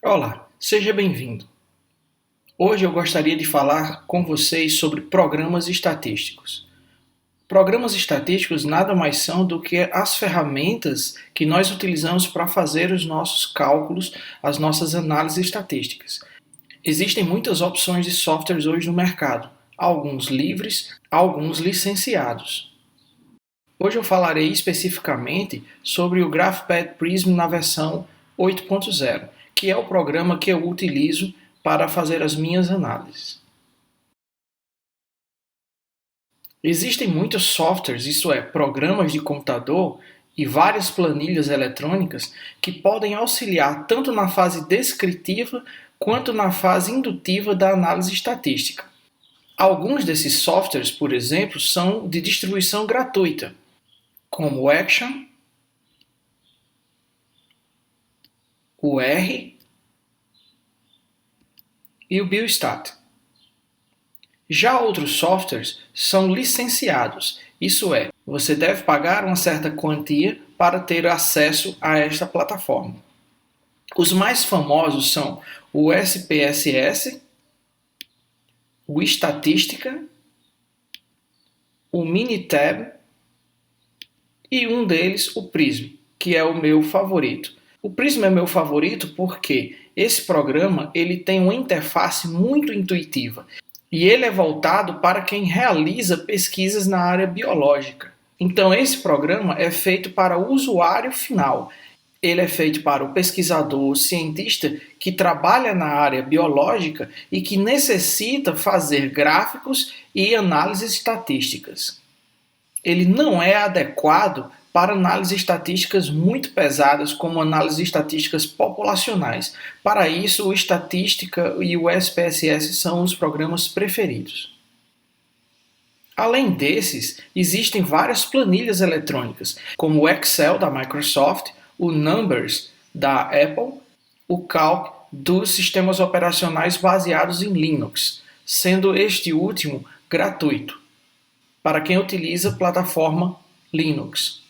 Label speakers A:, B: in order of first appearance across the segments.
A: Olá, seja bem-vindo. Hoje eu gostaria de falar com vocês sobre programas estatísticos. Programas estatísticos nada mais são do que as ferramentas que nós utilizamos para fazer os nossos cálculos, as nossas análises estatísticas. Existem muitas opções de softwares hoje no mercado, alguns livres, alguns licenciados. Hoje eu falarei especificamente sobre o GraphPad Prism na versão 8.0, que é o programa que eu utilizo para fazer as minhas análises. Existem muitos softwares, isto é, programas de computador e várias planilhas eletrônicas que podem auxiliar tanto na fase descritiva quanto na fase indutiva da análise estatística. Alguns desses softwares, por exemplo, são de distribuição gratuita, como o Action, o R e o Biostat. Já outros softwares são licenciados, isso é, você deve pagar uma certa quantia para ter acesso a esta plataforma. Os mais famosos são o SPSS, o Estatística, o Minitab e um deles, o Prism, que é o meu favorito. O Prism é meu favorito porque esse programa ele tem uma interface muito intuitiva e ele é voltado para quem realiza pesquisas na área biológica. Então esse programa é feito para o usuário final. Ele é feito para o pesquisador, o cientista que trabalha na área biológica e que necessita fazer gráficos e análises estatísticas. Ele não é adequado para análises estatísticas muito pesadas, como análises estatísticas populacionais. Para isso, o Estatística e o SPSS são os programas preferidos. Além desses, existem várias planilhas eletrônicas, como o Excel da Microsoft, o Numbers da Apple, o Calc dos sistemas operacionais baseados em Linux, sendo este último gratuito para quem utiliza a plataforma Linux.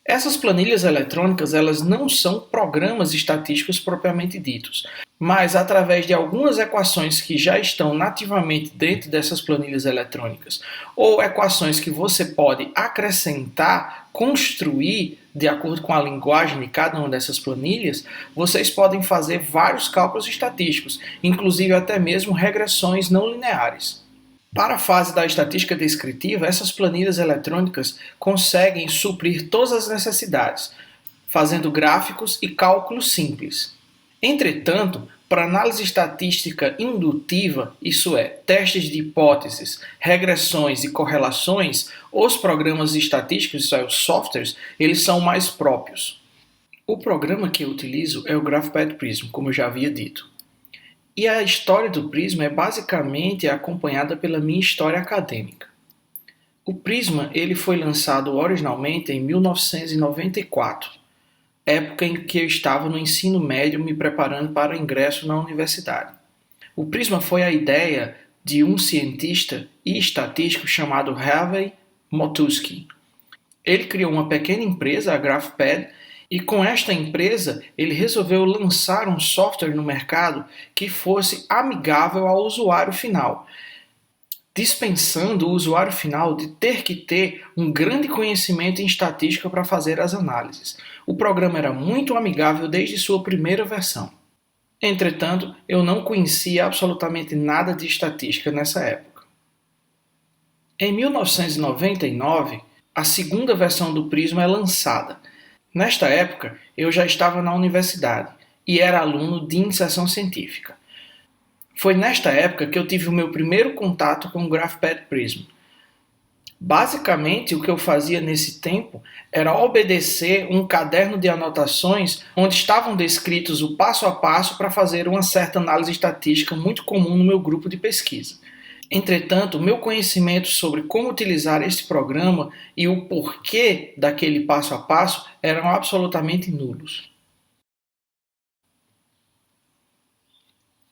A: Essas planilhas eletrônicas elas não são programas estatísticos propriamente ditos, mas através de algumas equações que já estão nativamente dentro dessas planilhas eletrônicas, ou equações que você pode acrescentar, construir de acordo com a linguagem de cada uma dessas planilhas, vocês podem fazer vários cálculos estatísticos, inclusive até mesmo regressões não lineares. Para a fase da estatística descritiva, essas planilhas eletrônicas conseguem suprir todas as necessidades, fazendo gráficos e cálculos simples. Entretanto, para análise estatística indutiva, isso é, testes de hipóteses, regressões e correlações, os programas estatísticos, isso é, os softwares, eles são mais próprios. O programa que eu utilizo é o GraphPad Prism, como eu já havia dito. E a história do Prisma é basicamente acompanhada pela minha história acadêmica. O Prisma ele foi lançado originalmente em 1994, época em que eu estava no ensino médio me preparando para o ingresso na universidade. O Prisma foi a ideia de um cientista e estatístico chamado Harvey Motusky. Ele criou uma pequena empresa, a GraphPad, e com esta empresa, ele resolveu lançar um software no mercado que fosse amigável ao usuário final, dispensando o usuário final de ter que ter um grande conhecimento em estatística para fazer as análises. O programa era muito amigável desde sua primeira versão. Entretanto, eu não conhecia absolutamente nada de estatística nessa época. Em 1999, a segunda versão do Prisma é lançada. Nesta época, eu já estava na universidade e era aluno de iniciação científica. Foi nesta época que eu tive o meu primeiro contato com o GraphPad Prism. Basicamente, o que eu fazia nesse tempo era obedecer um caderno de anotações onde estavam descritos o passo a passo para fazer uma certa análise estatística muito comum no meu grupo de pesquisa. Entretanto, meu conhecimento sobre como utilizar este programa e o porquê daquele passo a passo eram absolutamente nulos.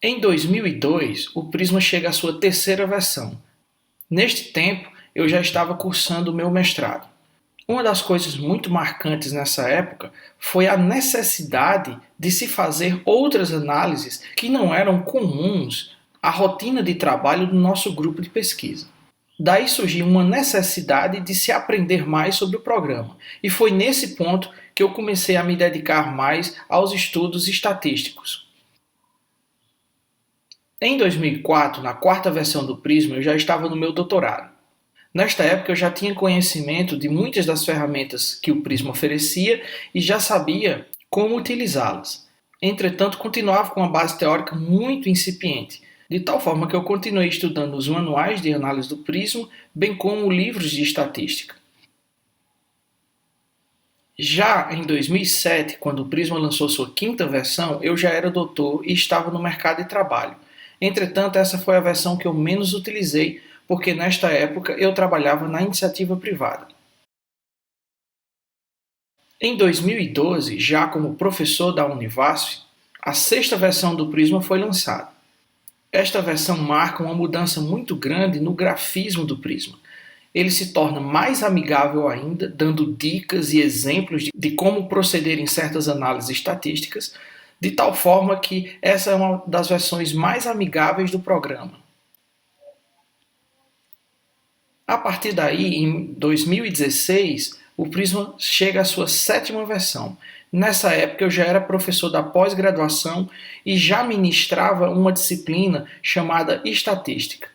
A: Em 2002, o Prisma chega à sua terceira versão. Neste tempo, eu já estava cursando o meu mestrado. Uma das coisas muito marcantes nessa época foi a necessidade de se fazer outras análises que não eram comuns à rotina de trabalho do nosso grupo de pesquisa. Daí surgiu uma necessidade de se aprender mais sobre o programa, e foi nesse ponto que eu comecei a me dedicar mais aos estudos estatísticos. Em 2004, na quarta versão do Prisma, eu já estava no meu doutorado. Nesta época eu já tinha conhecimento de muitas das ferramentas que o Prisma oferecia e já sabia como utilizá-las. Entretanto, continuava com uma base teórica muito incipiente, de tal forma que eu continuei estudando os manuais de análise do Prisma, bem como livros de estatística. Já em 2007, quando o Prisma lançou sua quinta versão, eu já era doutor e estava no mercado de trabalho. Entretanto, essa foi a versão que eu menos utilizei, porque nesta época eu trabalhava na iniciativa privada. Em 2012, já como professor da Univasf, a sexta versão do Prisma foi lançada. Esta versão marca uma mudança muito grande no grafismo do Prisma. Ele se torna mais amigável ainda, dando dicas e exemplos de como proceder em certas análises estatísticas, de tal forma que essa é uma das versões mais amigáveis do programa. A partir daí, em 2016, o Prisma chega à sua sétima versão. Nessa época eu já era professor da pós-graduação e já ministrava uma disciplina chamada Estatística.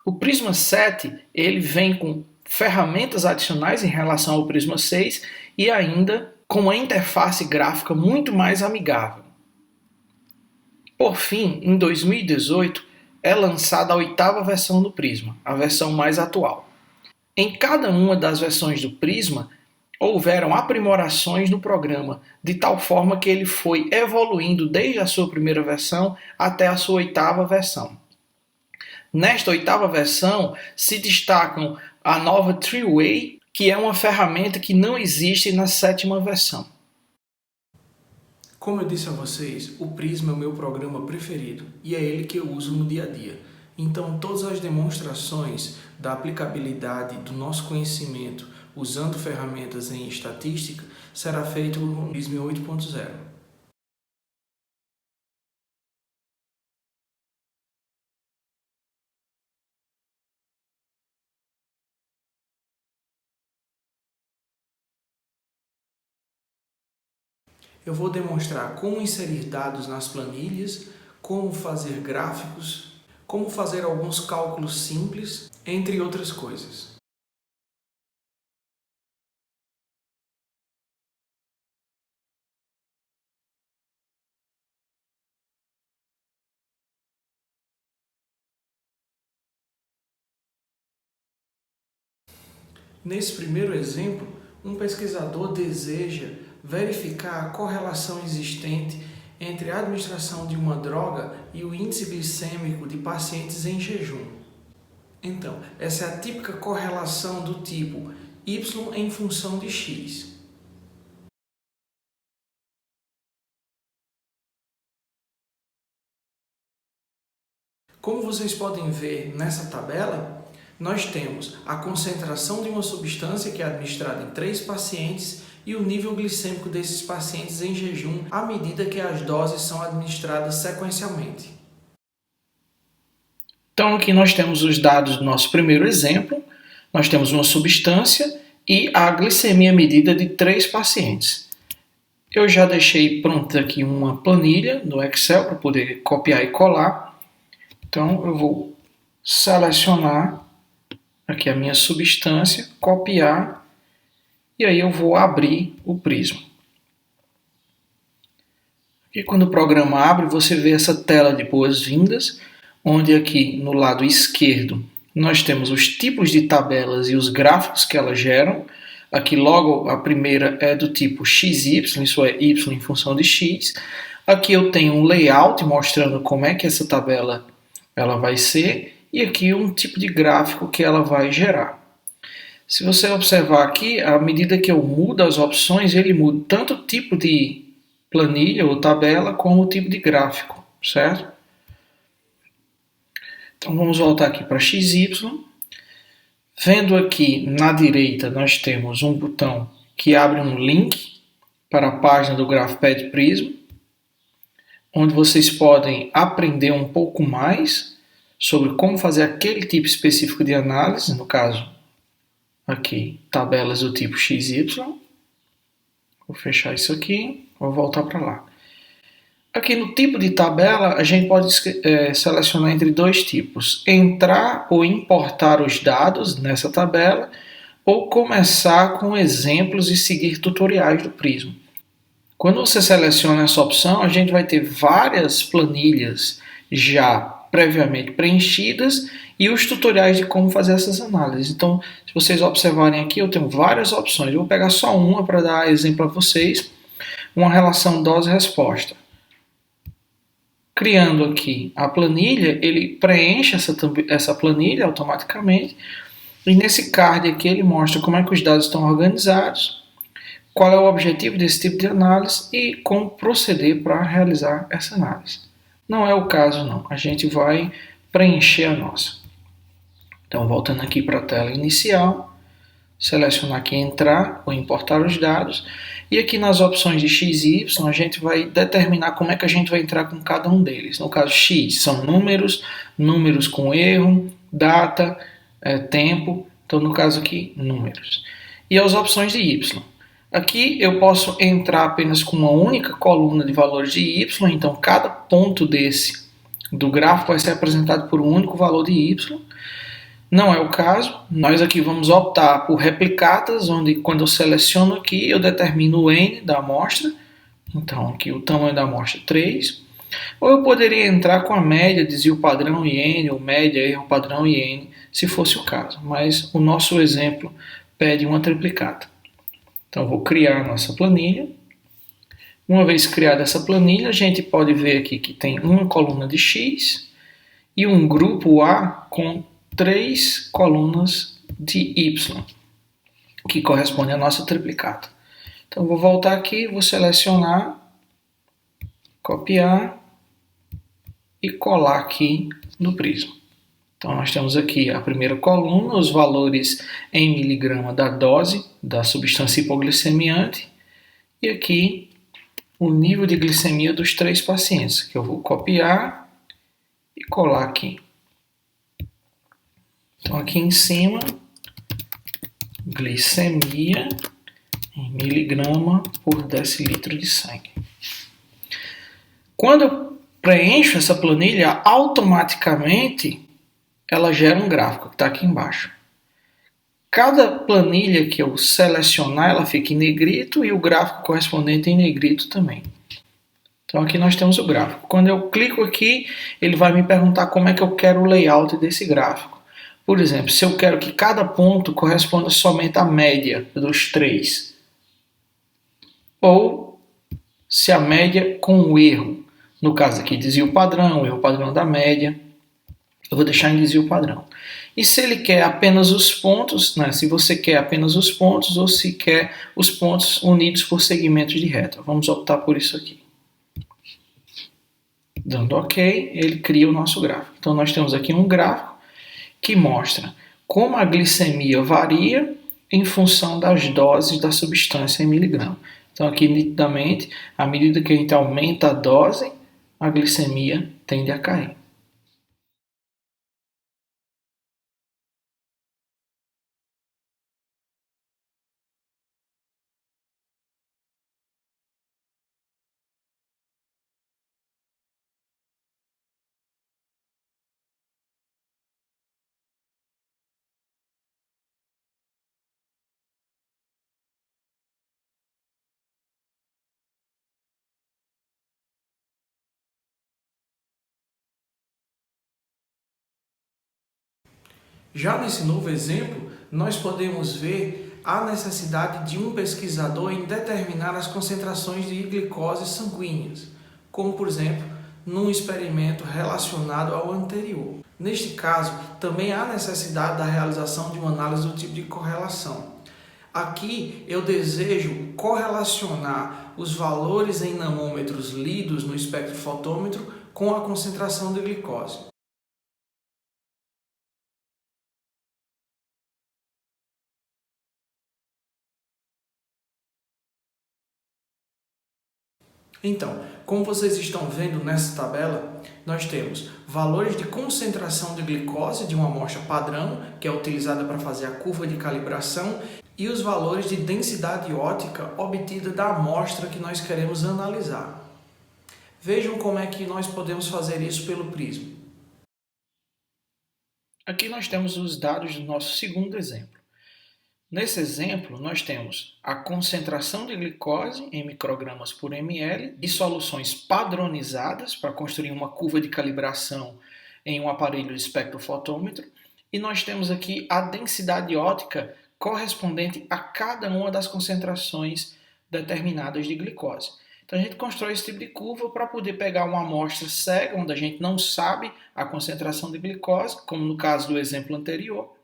A: O Prisma 7 ele vem com ferramentas adicionais em relação ao Prisma 6 e ainda com uma interface gráfica muito mais amigável. Por fim, em 2018, é lançada a oitava versão do Prisma, a versão mais atual. Em cada uma das versões do Prisma, houveram aprimorações no programa, de tal forma que ele foi evoluindo desde a sua primeira versão até a sua oitava versão. Nesta oitava versão se destacam a nova Treeway, que é uma ferramenta que não existe na sétima versão. Como eu disse a vocês, o Prisma é o meu programa preferido e é ele que eu uso no dia a dia. Então, todas as demonstrações da aplicabilidade do nosso conhecimento usando ferramentas em estatística será feito no Prisma 8.0. Eu vou demonstrar como inserir dados nas planilhas, como fazer gráficos, como fazer alguns cálculos simples, entre outras coisas. Nesse primeiro exemplo, um pesquisador deseja verificar a correlação existente entre a administração de uma droga e o índice glicêmico de pacientes em jejum. Então, essa é a típica correlação do tipo y em função de x. Como vocês podem ver nessa tabela, nós temos a concentração de uma substância que é administrada em 3 pacientes e o nível glicêmico desses pacientes em jejum à medida que as doses são administradas sequencialmente. Então aqui nós temos os dados do nosso primeiro exemplo, nós temos uma substância e a glicemia medida de 3 pacientes. Eu já deixei pronta aqui uma planilha no Excel para poder copiar e colar. Então eu vou selecionar aqui a minha substância, copiar e aí eu vou abrir o Prisma. E quando o programa abre, você vê essa tela de boas-vindas, onde aqui no lado esquerdo nós temos os tipos de tabelas e os gráficos que elas geram. Aqui logo a primeira é do tipo XY, isso é Y em função de X. Aqui eu tenho um layout mostrando como é que essa tabela ela vai ser e aqui um tipo de gráfico que ela vai gerar. Se você observar aqui, à medida que eu mudo as opções, ele muda tanto o tipo de planilha ou tabela como o tipo de gráfico, certo? Então vamos voltar aqui para XY. Vendo aqui na direita, nós temos um botão que abre um link para a página do GraphPad Prism, onde vocês podem aprender um pouco mais sobre como fazer aquele tipo específico de análise, no caso, aqui, tabelas do tipo XY. Vou fechar isso aqui, vou voltar para lá. Aqui no tipo de tabela, a gente pode selecionar entre dois tipos: entrar ou importar os dados nessa tabela, ou começar com exemplos e seguir tutoriais do Prisma. Quando você seleciona essa opção, a gente vai ter várias planilhas já previamente preenchidas e os tutoriais de como fazer essas análises. Então, se vocês observarem aqui, eu tenho várias opções. Eu vou pegar só uma para dar exemplo a vocês. Uma relação dose-resposta. Criando aqui a planilha, ele preenche essa planilha automaticamente. E nesse card aqui ele mostra como é que os dados estão organizados, qual é o objetivo desse tipo de análise e como proceder para realizar essa análise. Não é o caso não, a gente vai preencher a nossa. Então voltando aqui para a tela inicial, selecionar aqui entrar ou importar os dados, e aqui nas opções de X e Y a gente vai determinar como é que a gente vai entrar com cada um deles. No caso X são números, números com erro, data, tempo, então no caso aqui números. E as opções de Y. Aqui eu posso entrar apenas com uma única coluna de valores de Y, então cada ponto desse do gráfico vai ser apresentado por um único valor de Y. Não é o caso, nós aqui vamos optar por replicatas, onde quando eu seleciono aqui eu determino o N da amostra, então aqui o tamanho da amostra 3, ou eu poderia entrar com a média, desvio padrão e N, ou média, erro padrão e N, se fosse o caso, mas o nosso exemplo pede uma triplicata. Então eu vou criar a nossa planilha. Uma vez criada essa planilha, a gente pode ver aqui que tem uma coluna de X e um grupo A com 3 colunas de Y, que corresponde à nossa triplicata. Então vou voltar aqui, vou selecionar, copiar e colar aqui no Prisma. Então nós temos aqui a primeira coluna, os valores em miligrama da dose da substância hipoglicemiante, e aqui o nível de glicemia dos 3 pacientes, que eu vou copiar e colar aqui. Então aqui em cima, glicemia em miligrama por decilitro de sangue. Quando eu preencho essa planilha, automaticamente ela gera um gráfico que está aqui embaixo. Cada planilha que eu selecionar, ela fica em negrito e o gráfico correspondente em negrito também. Então aqui nós temos o gráfico. Quando eu clico aqui, ele vai me perguntar como é que eu quero o layout desse gráfico. Por exemplo, se eu quero que cada ponto corresponda somente à média dos 3. Ou se a média com o erro. No caso aqui, desvio padrão, erro padrão da média. Eu vou deixar em desvio padrão. E se ele quer apenas os pontos, né? Se você quer apenas os pontos ou se quer os pontos unidos por segmentos de reta. Vamos optar por isso aqui. Dando OK, ele cria o nosso gráfico. Então nós temos aqui um gráfico que mostra como a glicemia varia em função das doses da substância em miligrama. Então aqui nitidamente, à medida que a gente aumenta a dose, a glicemia tende a cair. Já nesse novo exemplo, nós podemos ver a necessidade de um pesquisador em determinar as concentrações de glicose sanguíneas, como por exemplo, num experimento relacionado ao anterior. Neste caso, também há necessidade da realização de uma análise do tipo de correlação. Aqui eu desejo correlacionar os valores em nanômetros lidos no espectrofotômetro com a concentração de glicose. Então, como vocês estão vendo nessa tabela, nós temos valores de concentração de glicose de uma amostra padrão, que é utilizada para fazer a curva de calibração, e os valores de densidade ótica obtida da amostra que nós queremos analisar. Vejam como é que nós podemos fazer isso pelo prisma. Aqui nós temos os dados do nosso segundo exemplo. Nesse exemplo, nós temos a concentração de glicose em microgramas por ml e soluções padronizadas para construir uma curva de calibração em um aparelho de espectrofotômetro. E nós temos aqui a densidade ótica correspondente a cada uma das concentrações determinadas de glicose. Então a gente constrói esse tipo de curva para poder pegar uma amostra cega, onde a gente não sabe a concentração de glicose, como no caso do exemplo anterior.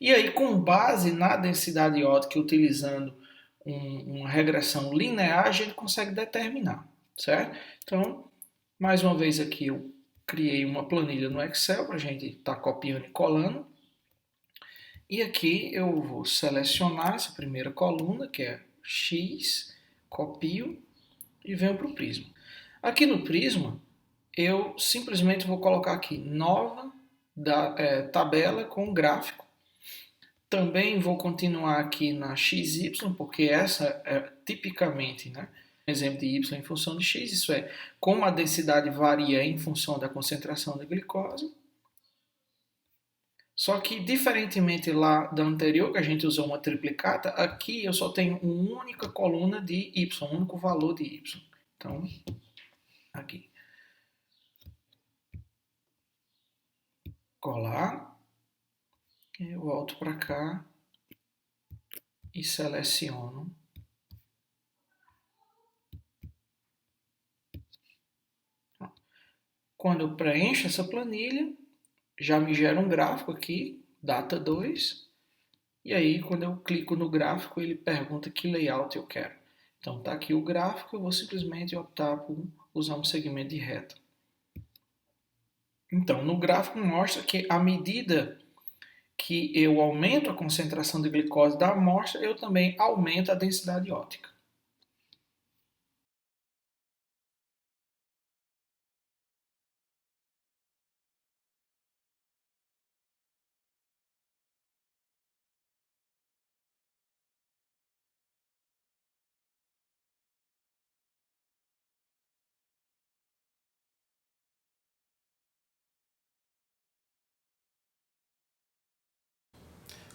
A: E aí, com base na densidade ótica, utilizando uma regressão linear, a gente consegue determinar, certo? Então, mais uma vez aqui eu criei uma planilha no Excel para a gente estar copiando e colando. E aqui eu vou selecionar essa primeira coluna, que é X, copio e venho para o Prisma. Aqui no Prisma, eu simplesmente vou colocar aqui nova tabela com gráfico. Também vou continuar aqui na XY, porque essa é tipicamente, um exemplo de Y em função de X, isso é, como a densidade varia em função da concentração da glicose. Só que, diferentemente lá da anterior, que a gente usou uma triplicata, aqui eu só tenho uma única coluna de Y, um único valor de Y. Então, aqui. Colar. Eu volto para cá e seleciono. Quando eu preencho essa planilha, já me gera um gráfico aqui, data 2. E aí, quando eu clico no gráfico, ele pergunta que layout eu quero. Então, está aqui o gráfico, eu vou simplesmente optar por usar um segmento de reta. Então, no gráfico mostra que à medida que eu aumento a concentração de glicose da amostra, eu também aumento a densidade ótica.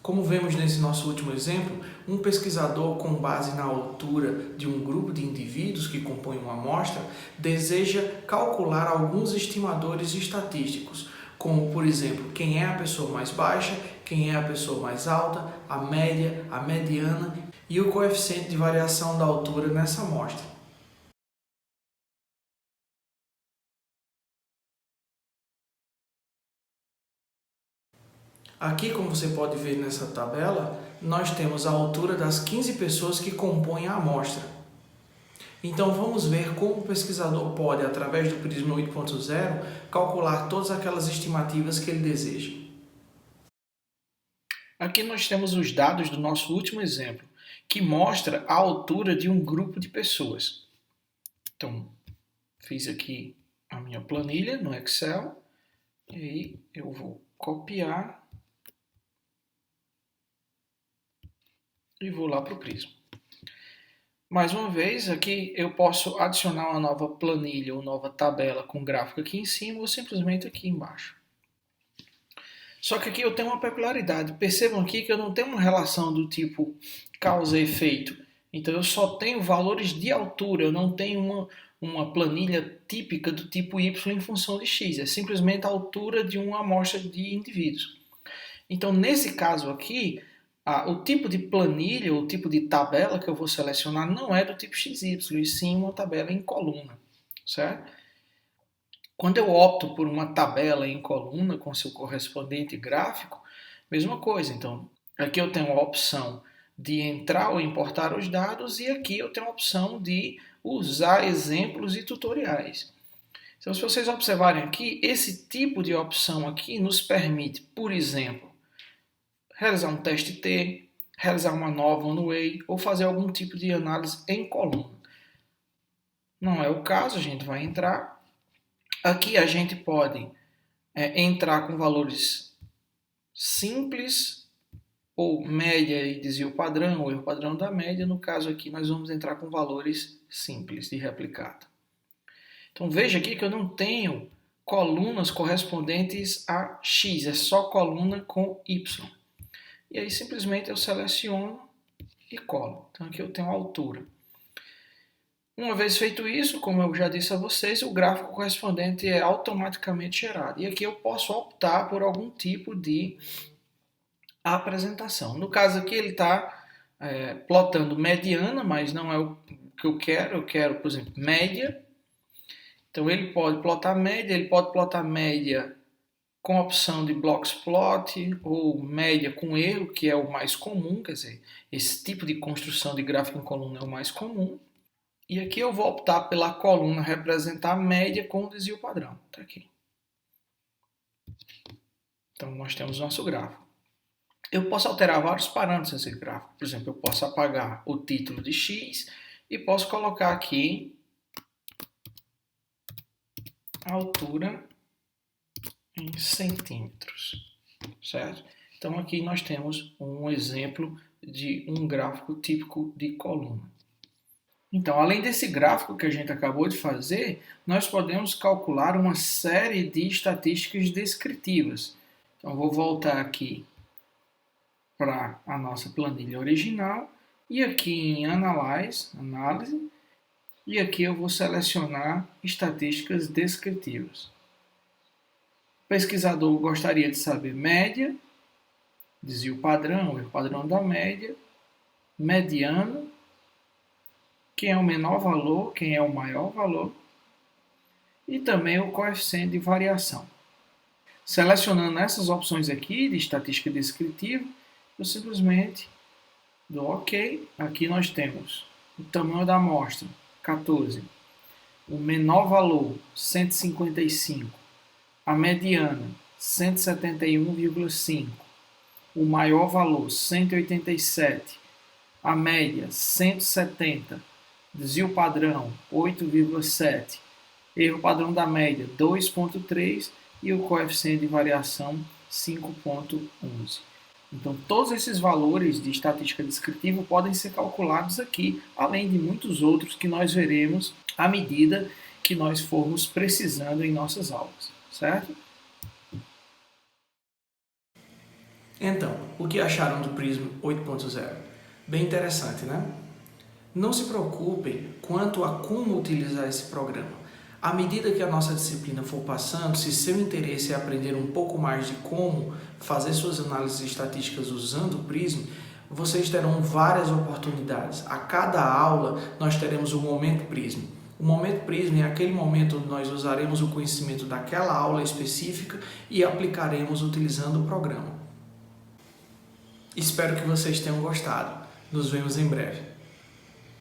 A: Como vemos nesse nosso último exemplo, um pesquisador, com base na altura de um grupo de indivíduos que compõem uma amostra, deseja calcular alguns estimadores estatísticos, como, por exemplo, quem é a pessoa mais baixa, quem é a pessoa mais alta, a média, a mediana e o coeficiente de variação da altura nessa amostra. Aqui, como você pode ver nessa tabela, nós temos a altura das 15 pessoas que compõem a amostra. Então vamos ver como o pesquisador pode, através do Prisma 8.0, calcular todas aquelas estimativas que ele deseja. Aqui nós temos os dados do nosso último exemplo, que mostra a altura de um grupo de pessoas. Então, fiz aqui a minha planilha no Excel, e aí eu vou copiar e vou lá para o Prisma. Mais uma vez, aqui eu posso adicionar uma nova planilha ou nova tabela com gráfico aqui em cima ou simplesmente aqui embaixo. Só que aqui eu tenho uma peculiaridade. Percebam aqui que eu não tenho uma relação do tipo causa e efeito. Então eu só tenho valores de altura, eu não tenho uma planilha típica do tipo Y em função de X. É simplesmente a altura de uma amostra de indivíduos. Então nesse caso aqui, o tipo de planilha, o tipo de tabela que eu vou selecionar não é do tipo XY, e sim uma tabela em coluna, certo? Quando eu opto por uma tabela em coluna com seu correspondente gráfico, mesma coisa. Então, aqui eu tenho a opção de entrar ou importar os dados e aqui eu tenho a opção de usar exemplos e tutoriais. Então, se vocês observarem aqui, esse tipo de opção aqui nos permite, por exemplo, realizar um teste T, realizar uma nova one-way ou fazer algum tipo de análise em coluna. não é o caso, a gente vai entrar. Aqui a gente pode entrar com valores simples, ou média e desvio padrão, ou erro padrão da média. No caso aqui, nós vamos entrar com valores simples de replicado. Então veja aqui que eu não tenho colunas correspondentes a x, é só coluna com y. E aí simplesmente eu seleciono e colo. Então aqui eu tenho a altura. Uma vez feito isso, como eu já disse a vocês, o gráfico correspondente é automaticamente gerado. E aqui eu posso optar por algum tipo de apresentação. No caso aqui ele está plotando mediana, mas não é o que eu quero. Eu quero, por exemplo, média. Então ele pode plotar média com a opção de Blockplot ou média com erro, que é o mais comum, quer dizer, esse tipo de construção de gráfico em coluna é o mais comum. E aqui eu vou optar pela coluna representar a média com o desvio padrão. Tá aqui. Então nós temos o nosso gráfico. Eu posso alterar vários parâmetros nesse gráfico. Por exemplo, eu posso apagar o título de X e posso colocar aqui a altura em centímetros, certo? Então aqui nós temos um exemplo de um gráfico típico de coluna. Então, além desse gráfico que a gente acabou de fazer, nós podemos calcular uma série de estatísticas descritivas. Então, vou voltar aqui para a nossa planilha original e aqui em análise, e aqui eu vou selecionar estatísticas descritivas. O pesquisador gostaria de saber média, desvio padrão, erro padrão da média, mediano, quem é o menor valor, quem é o maior valor, e também o coeficiente de variação. Selecionando essas opções aqui de estatística descritiva, eu simplesmente dou OK. Aqui nós temos o tamanho da amostra, 14, o menor valor, 155, a mediana, 171,5, o maior valor, 187, a média, 170, desvio padrão 8,7, erro padrão da média 2,3 e o coeficiente de variação 5,11. Então, todos esses valores de estatística descritiva podem ser calculados aqui, além de muitos outros que nós veremos à medida que nós formos precisando em nossas aulas, certo? Então, o que acharam do Prism 8.0? Bem interessante, né? Não se preocupem quanto a como utilizar esse programa. À medida que a nossa disciplina for passando, se seu interesse é aprender um pouco mais de como fazer suas análises estatísticas usando o Prism, vocês terão várias oportunidades. A cada aula nós teremos o Momento Prism. O Momento Prism é aquele momento onde nós usaremos o conhecimento daquela aula específica e aplicaremos utilizando o programa. Espero que vocês tenham gostado. Nos vemos em breve.